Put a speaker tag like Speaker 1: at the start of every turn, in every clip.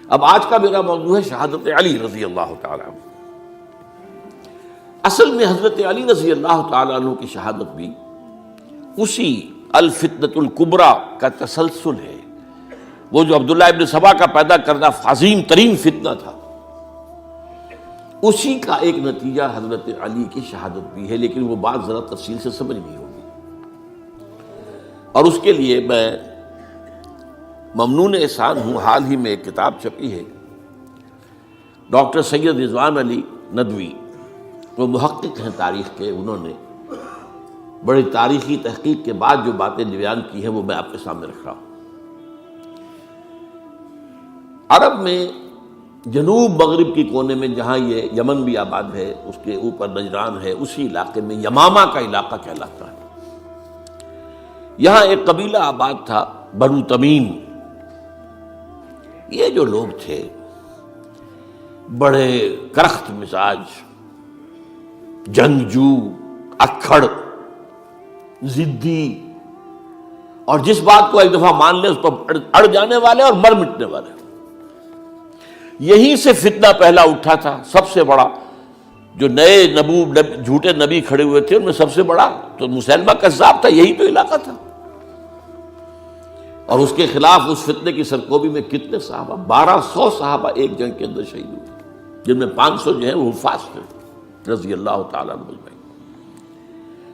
Speaker 1: اب آج کا میرا موضوع ہے شہادت علی رضی اللہ تعالیٰ عنہ۔ اصل میں حضرت علی رضی اللہ تعالیٰ عنہ کی شہادت بھی اسی الفتنۃ الکبریٰ کا تسلسل ہے۔ وہ جو عبداللہ ابن سبا کا پیدا کردہ عظیم ترین فتنہ تھا، اسی کا ایک نتیجہ حضرت علی کی شہادت بھی ہے، لیکن وہ بات ذرا تفصیل سے سمجھنی ہوگی۔ اور اس کے لیے میں ممنون احسان ہوں، حال ہی میں ایک کتاب چھپی ہے، ڈاکٹر سید رضوان علی ندوی، وہ محقق ہیں تاریخ کے، انہوں نے بڑی تاریخی تحقیق کے بعد جو باتیں بیان کی ہیں وہ میں آپ کے سامنے رکھ رہا ہوں۔ عرب میں جنوب مغرب کی کونے میں، جہاں یہ یمن بھی آباد ہے، اس کے اوپر نجران ہے، اسی علاقے میں یمامہ کا علاقہ کہلاتا ہے۔ یہاں ایک قبیلہ آباد تھا، بنو تمیم۔ یہ جو لوگ تھے بڑے کرخت مزاج، جنگجو، اکھڑ، ضدی، اور جس بات کو ایک دفعہ مان لے اس پر اڑ جانے والے اور مر مٹنے والے۔ یہیں سے فتنہ پہلا اٹھا تھا، سب سے بڑا جو نئے جھوٹے نبی کھڑے ہوئے تھے ان میں سب سے بڑا تو مسیلمہ کذاب تھا، یہی تو علاقہ تھا۔ اور اس کے خلاف اس فتنے کی سرکوبی میں کتنے صحابہ، 1200 صحابہ ایک جنگ کے اندر شہید ہوئے، جن میں 500 جو ہیں وہ حفاظ تھے رضی اللہ تعالیٰ عنہ اجمعین۔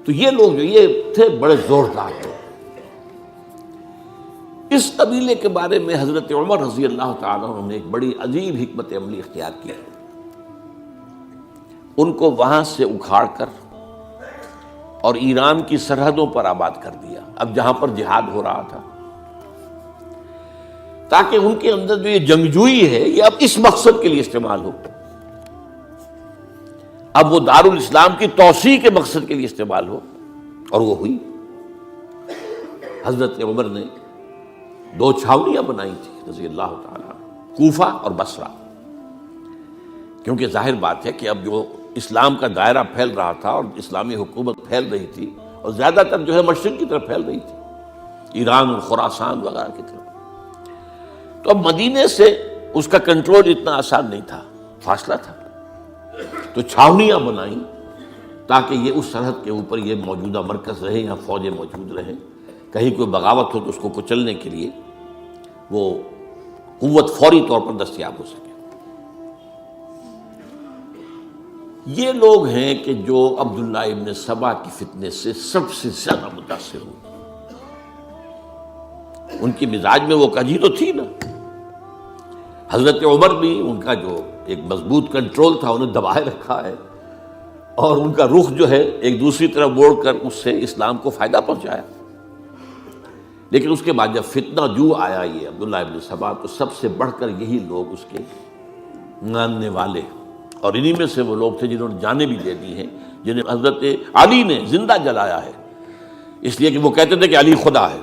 Speaker 1: تو یہ لوگ جو یہ تھے بڑے زوردار تھے۔ اس قبیلے کے بارے میں حضرت عمر رضی اللہ تعالیٰ عنہ نے ایک بڑی عجیب حکمت عملی اختیار کی۔ ان کو وہاں سے اکھاڑ کر اور ایران کی سرحدوں پر آباد کر دیا، اب جہاں پر جہاد ہو رہا تھا، تاکہ ان کے اندر جو یہ جنگجوئی ہے یہ اب اس مقصد کے لیے استعمال ہو، اب وہ دارالاسلام کی توسیع کے مقصد کے لیے استعمال ہو، اور وہ ہوئی۔ حضرت عمر نے 2 چھاونیاں بنائی تھی رضی اللہ تعالیٰ عنہ، کوفہ اور بصرہ، کیونکہ ظاہر بات ہے کہ اب جو اسلام کا دائرہ پھیل رہا تھا اور اسلامی حکومت پھیل رہی تھی، اور زیادہ تر جو ہے مشرق کی طرف پھیل رہی تھی، ایران اور خراسان وغیرہ کی طرف، تو اب مدینے سے اس کا کنٹرول اتنا آسان نہیں تھا، فاصلہ تھا، تو چھاونیاں بنائیں تاکہ یہ اس سرحد کے اوپر یہ موجودہ مرکز رہے، یہاں فوجیں موجود رہیں، کہیں کوئی بغاوت ہو تو اس کو کچلنے کے لیے وہ قوت فوری طور پر دستیاب ہو سکے۔ یہ لوگ ہیں کہ جو عبداللہ ابن سبا کی فتنے سے سب سے زیادہ متاثر ہوئے۔ ان کی مزاج میں وہ کجی تو تھی نا۔ حضرت عمر بھی ان کا جو ایک مضبوط کنٹرول تھا انہیں دبائے رکھا ہے، اور ان کا رخ جو ہے ایک دوسری طرف موڑ کر اس سے اسلام کو فائدہ پہنچایا۔ لیکن اس کے بعد جب فتنہ جو آیا یہ عبداللہ ابن سبا، تو سب سے بڑھ کر یہی لوگ اس کے ماننے والے، اور انہی میں سے وہ لوگ تھے جنہوں نے جانیں بھی دے دی ہیں، جنہیں حضرت علی نے زندہ جلایا ہے، اس لیے کہ وہ کہتے تھے کہ علی خدا ہے۔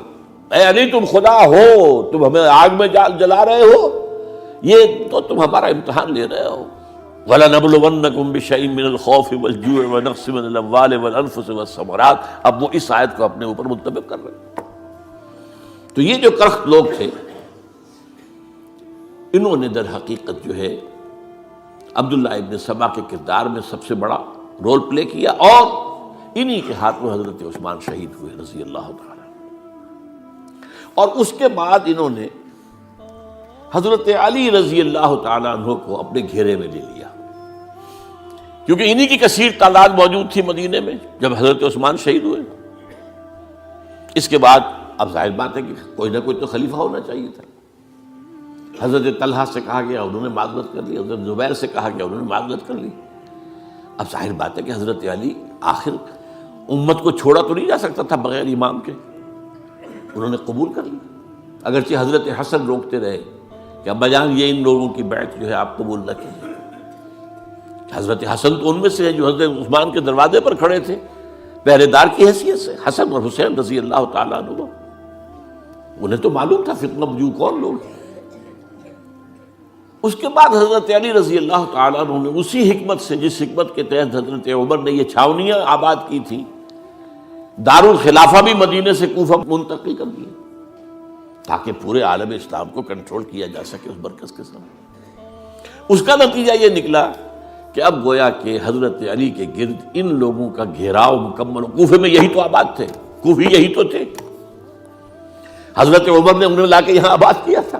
Speaker 1: اے علی تم خدا ہو، تم ہمیں آگ میں جلا رہے ہو، یہ تو تم ہمارا امتحان لے رہے ہو۔ وَلَنَبْلُوَنَّكُمْ بِشَيْءٍ مِّنَ الْخَوْفِ وَالْجُوعِ وَنَقْصٍ مِّنَ الْأَمْوَالِ وَالْأَنفُسِ وَالثَّمَرَاتِ۔ اب وہ اس آیت کو اپنے اوپر منطبق کر رہے ہیں۔ تو یہ جو کرخت لوگ تھے، انہوں نے در حقیقت جو ہے عبداللہ ابن سبا کے کردار میں سب سے بڑا رول پلے کیا، اور انہی کے ہاتھ میں حضرت عثمان شہید ہوئے رضی اللہ تعالیٰ۔ اور اس کے بعد انہوں نے حضرت علی رضی اللہ تعالیٰ عنہ کو اپنے گھیرے میں لے لیا، کیونکہ انہی کی کثیر تعداد موجود تھی مدینے میں جب حضرت عثمان شہید ہوئے۔ اس کے بعد اب ظاہر بات ہے کہ کوئی نہ کوئی تو خلیفہ ہونا چاہیے تھا۔ حضرت طلحہ سے کہا گیا، انہوں نے معذرت کر لی، حضرت زبیر سے کہا گیا، انہوں نے معذرت کر لی۔ اب ظاہر بات ہے کہ حضرت علی آخر امت کو چھوڑا تو نہیں جا سکتا تھا بغیر امام کے، انہوں نے قبول کر لی، اگرچہ حضرت حسن روکتے رہے کہ ابا جان یہ ان لوگوں کی بیعت جو ہے آپ قبول نہ کیجیے۔ حضرت حسن تو ان میں سے ہیں جو حضرت عثمان کے دروازے پر کھڑے تھے پہرے دار کی حیثیت سے، حسن اور حسین رضی اللہ تعالیٰ عنہ، انہیں تو معلوم تھا فتنہ جو کون لوگ ہیں۔ اس کے بعد حضرت علی رضی اللہ تعالیٰ عنہ نے اسی حکمت سے، جس حکمت کے تحت حضرت عمر نے یہ چھاونیاں آباد کی تھی، دارالخلافہ بھی مدینے سے کوفہ منتقل کر دیا، تاکہ پورے عالم اسلام کو کنٹرول کیا جا سکے اس مرکز کے ساتھ۔ اس کا نتیجہ یہ نکلا کہ اب گویا کہ حضرت علی کے گرد ان لوگوں کا گھیراؤ مکمل، کوفے میں یہی تو آباد تھے، کوفی یہی تو تھے، حضرت عمر نے انہیں لا کے یہاں آباد کیا تھا۔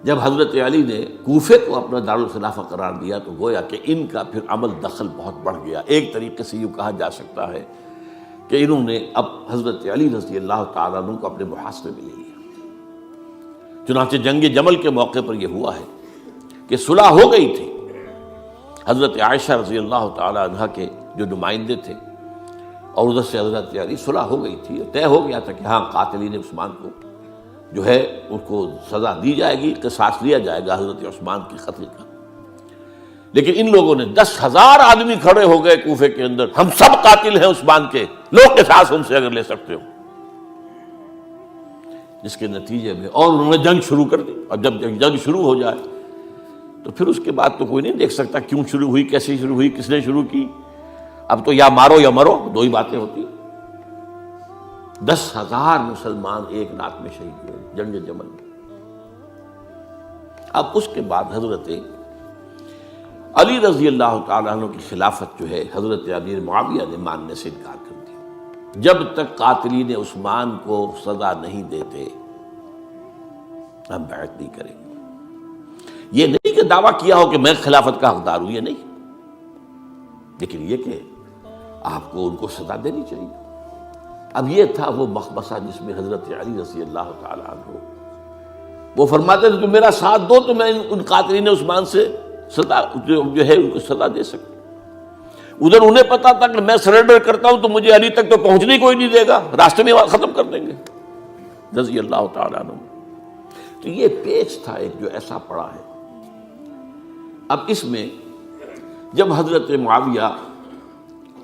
Speaker 1: جب حضرت علی نے کوفے کو اپنا دارالخلافہ قرار دیا تو گویا کہ ان کا پھر عمل دخل بہت بڑھ گیا۔ ایک طریقے سے یوں کہا جا سکتا ہے کہ انہوں نے اب حضرت علی رضی اللہ تعالیٰ عنہ کو اپنے محاصرے میں لے لیا۔ چنانچہ جنگ جمل کے موقع پر یہ ہوا ہے کہ صلح ہو گئی تھی، حضرت عائشہ رضی اللہ تعالیٰ عنہ کے جو نمائندے تھے اور ادھر سے حضرت علی، صلح ہو گئی تھی، طے ہو گیا تھا کہ ہاں قاتلین عثمان کو جو ہے ان کو سزا دی جائے گی، قصاص لیا جائے گا حضرت عثمان کی قتل کا۔ لیکن ان لوگوں نے 10,000 آدمی کھڑے ہو گئے کوفے کے اندر، ہم سب قاتل ہیں عثمان کے، لوگ قصاص ان سے اگر لے سکتے ہو، جس کے نتیجے میں اور انہوں نے جنگ شروع کر دی۔ اور جب جنگ شروع ہو جائے تو پھر اس کے بعد تو کوئی نہیں دیکھ سکتا کیوں شروع ہوئی، کیسے شروع ہوئی، کس نے شروع کی۔ اب تو یا مارو یا مرو، دو ہی باتیں ہوتی۔ 10,000 مسلمان ایک رات میں شہید ہوئے جنگ جمل میں۔ اب اس کے بعد حضرت علی رضی اللہ تعالیٰ عنہ کی خلافت جو ہے حضرت امیر معاویہ نے ماننے سے انکار کر دیا۔ جب تک قاتلین عثمان کو سزا نہیں دیتے ہم بیعت نہیں کریں گے۔ یہ نہیں کہ دعویٰ کیا ہو کہ میں خلافت کا حقدار ہوں، یہ نہیں، لیکن یہ کہ آپ کو ان کو سزا دینی چاہیے۔ اب یہ تھا وہ مخمصہ جس میں حضرت علی رضی اللہ تعالیٰ عنہ وہ فرماتے تھے تو میرا ساتھ دو تو میں ان قاتلین عثمان سے سزا جو ہے ان کو سزا دے سکتا۔ ادھر انہیں پتا تھا کہ میں سرنڈر کرتا ہوں تو مجھے علی تک تو پہنچنے کوئی نہیں دے گا، راستے میں ختم کر دیں گے رضی اللہ تعالیٰ عنہ۔ تو یہ پیچ تھا ایک جو ایسا پڑا ہے۔ اب اس میں جب حضرت معاویہ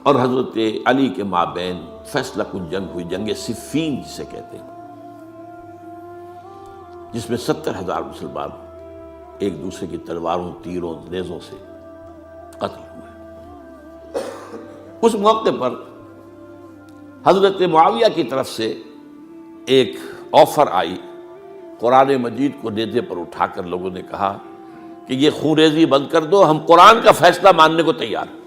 Speaker 1: اور حضرت علی کے مابین فیصلہ کن جنگ ہوئی، جنگ صفین جسے کہتے ہیں، جس میں 70,000 مسلمان ایک دوسرے کی تلواروں، تیروں، نیزوں سے قتل ہوئے۔ اس موقع پر حضرت معاویہ کی طرف سے ایک آفر آئی، قرآن مجید کو نیزے پر اٹھا کر لوگوں نے کہا کہ یہ خون ریزی بند کر دو، ہم قرآن کا فیصلہ ماننے کو تیار ہیں۔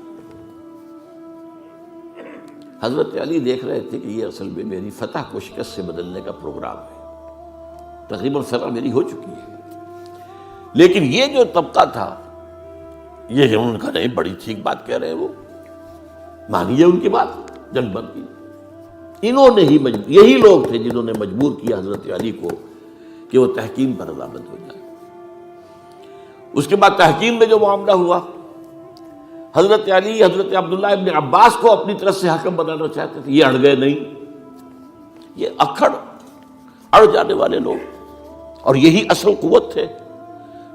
Speaker 1: حضرت علی دیکھ رہے تھے کہ یہ اصل میں میری فتح کو شکست سے بدلنے کا پروگرام ہے، تقریباً فتح میری ہو چکی ہے، لیکن یہ جو طبقہ تھا یہ انہوں نے کہا نہیں بڑی ٹھیک بات کہہ رہے ہیں، وہ مانیے ان کی بات، جنگ بند کی۔ انہوں نے ہی یہی لوگ تھے جنہوں نے مجبور کیا حضرت علی کو کہ وہ تحکیم پر رضامند ہو جائے۔ اس کے بعد تحکیم میں جو معاملہ ہوا، حضرت علی حضرت عبداللہ ابن عباس کو اپنی طرف سے حکم بنانا چاہتے تھے، یہ اڑ گئے نہیں۔ یہ اڑ جانے والے لوگ، اور یہی اصل قوت تھے،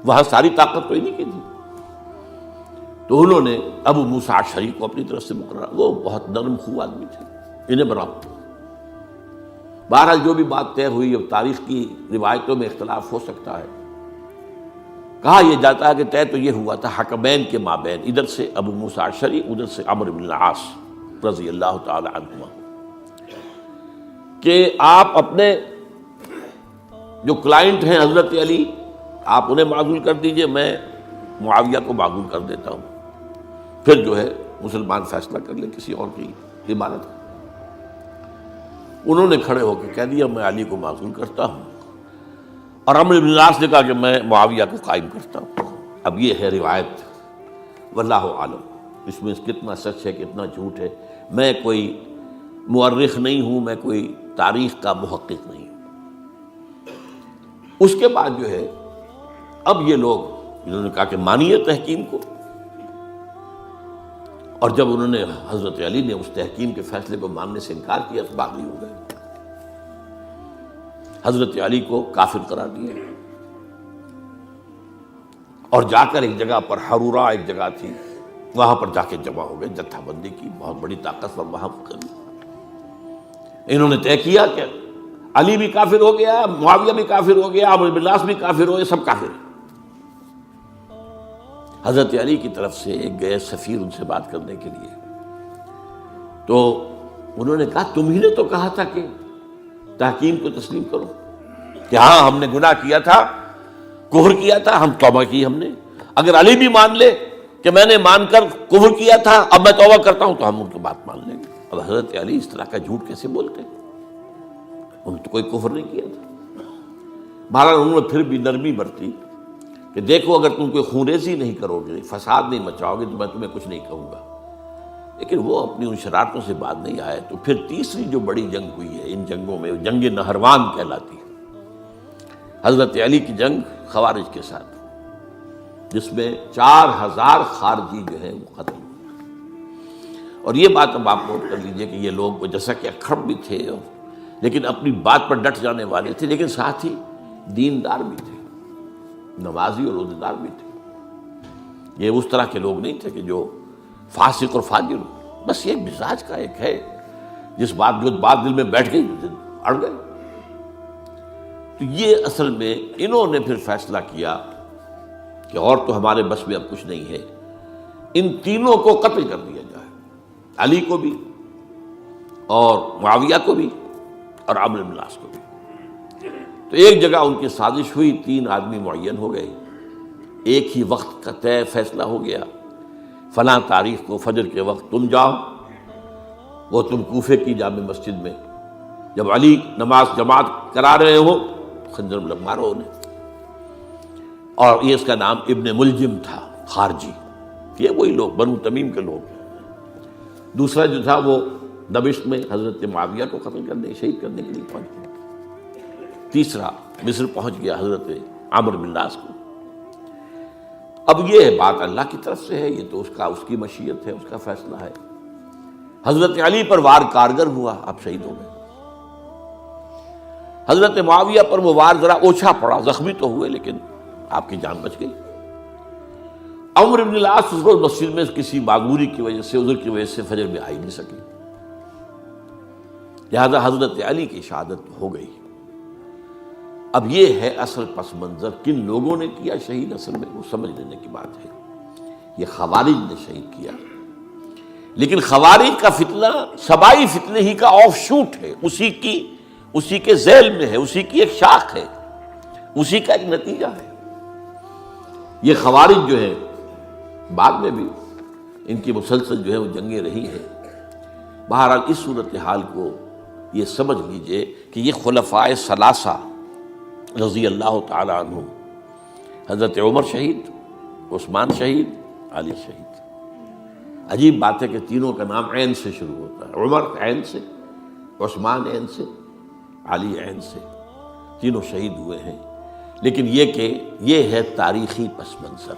Speaker 1: وہاں ساری طاقت تو انہیں کی تھی۔ تو انہوں نے ابو موسیٰ اشعری کو اپنی طرف سے مقرر، وہ بہت نرم خو آدمی تھے، انہیں بناؤ۔ بہرحال جو بھی بات طے ہوئی، اب تاریخ کی روایتوں میں اختلاف ہو سکتا ہے، کہا یہ جاتا ہے کہ طے تو یہ ہوا تھا حکمین کے مابین، ادھر سے ابو موسیٰ اشعری، ادھر سے عمرو بن العاص رضی اللہ تعالی عنہما، کہ آپ اپنے جو کلائنٹ ہیں حضرت علی آپ انہیں معزول کر دیجئے، میں معاویہ کو معزول کر دیتا ہوں، پھر جو ہے مسلمان فیصلہ کر لیں کسی اور کی عبادت۔ انہوں نے کھڑے ہو کے کہہ دیا میں علی کو معزول کرتا ہوں، اور عمرو بن العاص نے کہا کہ میں معاویہ کو قائم کرتا ہوں۔ اب یہ ہے روایت، واللہ عالم اس میں کتنا سچ ہے کتنا جھوٹ ہے، میں کوئی مورخ نہیں ہوں، میں کوئی تاریخ کا محقق نہیں ہوں۔ اس کے بعد جو ہے اب یہ لوگ انہوں نے کہا کہ مانیے تحکیم کو، اور جب انہوں نے حضرت علی نے اس تحکیم کے فیصلے کو ماننے سے انکار کیا تو باغی ہو گئے، حضرت علی کو کافر قرار دیا، اور جا کر ایک جگہ پر حرورہ ایک جگہ تھی وہاں پر جا کے جمع ہو گئے، جتھا بندی کی، بہت بڑی طاقت پر وہاں کری۔ انہوں نے طے کیا کہ علی بھی کافر ہو گیا، معاویہ بھی کافر ہو گیا، عمرو بن العاص بھی کافر ہو گئے، سب کافر ہیں۔ حضرت علی کی طرف سے ایک گئے سفیر ان سے بات کرنے کے لیے، تو انہوں نے کہا تم ہی نے تو کہا تھا کہ تحکیم کو تسلیم کرو، کہ ہاں ہم نے گناہ کیا تھا، کفر کیا تھا، ہم توبہ کی ہم نے. اگر علی بھی مان لے کہ میں نے مان کر کفر کیا تھا اب میں توبہ کرتا ہوں تو ہم ان کی بات مان لیں گے. اب حضرت علی اس طرح کا جھوٹ کیسے بولتے؟ انہوں نے تو کوئی کفر نہیں کیا تھا. بہرحال انہوں نے پھر بھی نرمی برتی کہ دیکھو اگر تم کوئی خونریزی نہیں کرو گے، فساد نہیں مچاؤ گے تو میں تمہیں کچھ نہیں کہوں گا. لیکن وہ اپنی ان شرارتوں سے بعد نہیں آئے. تو پھر تیسری جو بڑی جنگ ہوئی ہے ان جنگوں میں، جنگ نہروان کہلاتی ہے، حضرت علی کی جنگ خوارج کے ساتھ، جس میں 4000 خارجی جو ہیں وہ قتل ہوئے. اور یہ بات اب آپ نوٹ کر لیجئے کہ یہ لوگ جیسا کہ اکھڑ بھی تھے لیکن اپنی بات پر ڈٹ جانے والے تھے، لیکن ساتھ ہی دیندار بھی تھے، نمازی اور روزہ دار بھی تھے. یہ اس طرح کے لوگ نہیں تھے کہ جو فاسق اور فاجر ہو. بس یہ مزاج کا ایک ہے، جس بات دل میں بیٹھ گئی اڑ گئے. تو یہ اصل میں انہوں نے پھر فیصلہ کیا کہ اور تو ہمارے بس میں اب کچھ نہیں ہے، ان تینوں کو قتل کر دیا جائے، علی کو بھی اور معاویہ کو بھی اور عمرو بن العاص کو بھی. تو ایک جگہ ان کی سازش ہوئی، 3 آدمی معین ہو گئے، ایک ہی وقت کا طے فیصلہ ہو گیا، فلاں تاریخ کو فجر کے وقت تم جاؤ، وہ تم کوفے کی جامع مسجد میں جب علی نماز جماعت کرا رہے ہو خنجر مارو انہیں. اور یہ اس کا نام ابن ملجم تھا، خارجی. یہ وہی لوگ بنو تمیم کے لوگ. دوسرا جو تھا وہ دمشق میں حضرت معاویہ کو قتل کرنے شہید کرنے کے لیے پہنچ گیا. تیسرا مصر پہنچ گیا حضرت عمرو بن العاص کو. اب یہ بات اللہ کی طرف سے ہے، یہ تو اس کی مشیت ہے، اس کا فیصلہ ہے. حضرت علی پر وار کارگر ہوا، آپ شہید ہو گئے. حضرت معاویہ پر وہ وار ذرا اوچھا پڑا، زخمی تو ہوئے لیکن آپ کی جان بچ گئی. عمرو بن العاص اس روز مسجد میں کسی معذوری کی وجہ سے، عذر کی وجہ سے فجر میں آئی نہیں سکی، لہذا حضرت علی کی شہادت ہو گئی. اب یہ ہے اصل پس منظر، کن لوگوں نے کیا شہید اصل میں وہ سمجھ لینے کی بات ہے. یہ خوارج نے شہید کیا، لیکن خوارج کا فتنہ سبائی فتنے ہی کا آف شوٹ ہے، اسی کے ذیل میں ہے، اسی کی ایک شاخ ہے، اسی کا ایک نتیجہ ہے. یہ خوارج جو ہے بعد میں بھی ان کی مسلسل جو ہے وہ جنگیں رہی ہیں. بہرحال اس صورتحال کو یہ سمجھ لیجئے کہ یہ خلفائے ثلاثہ رضی اللہ تعالی عنہ، حضرت عمر شہید، عثمان شہید، علی شہید. عجیب بات ہے کہ تینوں کا نام عین سے شروع ہوتا ہے، عمر عین سے، عثمان عین سے، علی عین سے. تینوں شہید ہوئے ہیں. لیکن یہ کہ یہ ہے تاریخی پس منظر.